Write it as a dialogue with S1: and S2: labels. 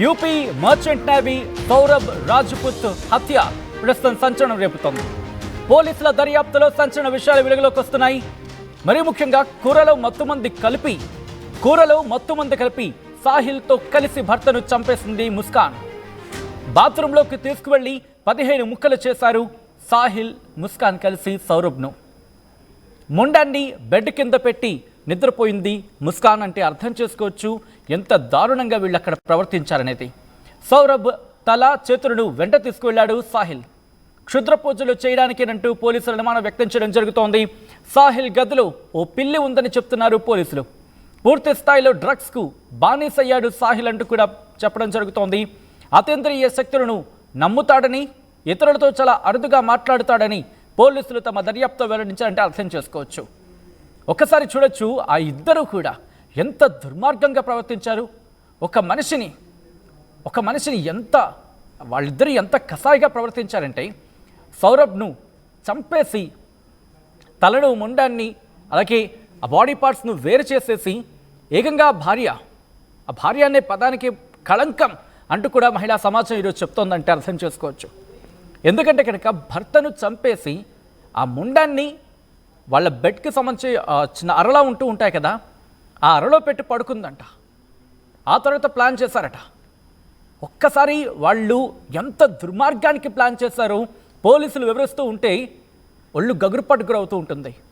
S1: UP merchant navy Saurabh Rajput హత్య ప్రస్తుతం సంచలనం రేపుతోంది. పోలీసుల దర్యాప్తులో సంచలన విషయాలు వెలుగులోకి వస్తున్నాయి. మరీ ముఖ్యంగా కూరలో మత్తుమంది కలిపి సాహిల్తో కలిసి భర్తను చంపేసింది ముస్కాన్. బాత్రూంలోకి తీసుకువెళ్లి 15 ముక్కలు చేశారు సాహిల్, ముస్కాన్ కలిసి సౌరభ్ను. ముండాన్ని బెడ్ కింద పెట్టి నిద్రపోయింది ముస్కాన్. అంటే అర్థం చేసుకోవచ్చు ఎంత దారుణంగా వీళ్ళు అక్కడ ప్రవర్తించారనేది. సౌరభ్ తల చేతులను వెంట తీసుకువెళ్లాడు సాహిల్. క్షుద్ర పూజలు చేయడానికేనంటూ పోలీసులు అనుమానం వ్యక్తం చేయడం జరుగుతోంది. సాహిల్ గదిలో ఓ పిల్లి ఉందని చెప్తున్నారు పోలీసులు. పూర్తి స్థాయిలో డ్రగ్స్కు బానిసయ్యాడు సాహిల్ అంటూ కూడా చెప్పడం జరుగుతోంది. అతీంద్రియ శక్తులను నమ్ముతాడని, ఇతరులతో చాలా అరుదుగా మాట్లాడుతాడని పోలీసులు తమ దర్యాప్తులో వెల్లడించారంటే అర్థం చేసుకోవచ్చు. ఒక్కసారి చూడొచ్చు ఆ ఇద్దరు కూడా ఎంత దుర్మార్గంగా ప్రవర్తించారు. ఒక మనిషిని వాళ్ళిద్దరు ఎంత కసాయిగా ప్రవర్తించారంటే, సౌరభ్ను చంపేసి తలను, ముండాన్ని, అలాగే ఆ బాడీ పార్ట్స్ను వేరు చేసేసి ఏకంగా ఆ భార్య అనే పదానికి కళంకం అంటూ కూడా మహిళా సమాజం ఈరోజు చెప్తోందంటే అర్థం చేసుకోవచ్చు. ఎందుకంటే కనుక భర్తను చంపేసి ఆ ముండాన్ని వాళ్ళ బెడ్కి సంబంధించి చిన్న అరలా ఉంటాయి కదా, ఆ అరలో పెట్టి పడుకుందంట. ఆ తర్వాత ప్లాన్ చేశారట. ఒక్కసారి వాళ్ళు ఎంత దుర్మార్గానికి ప్లాన్ చేశారో పోలీసులు వివరిస్తూ ఉంటే ఒళ్ళు గగురుపాటు గురవుతూ ఉంటుంది.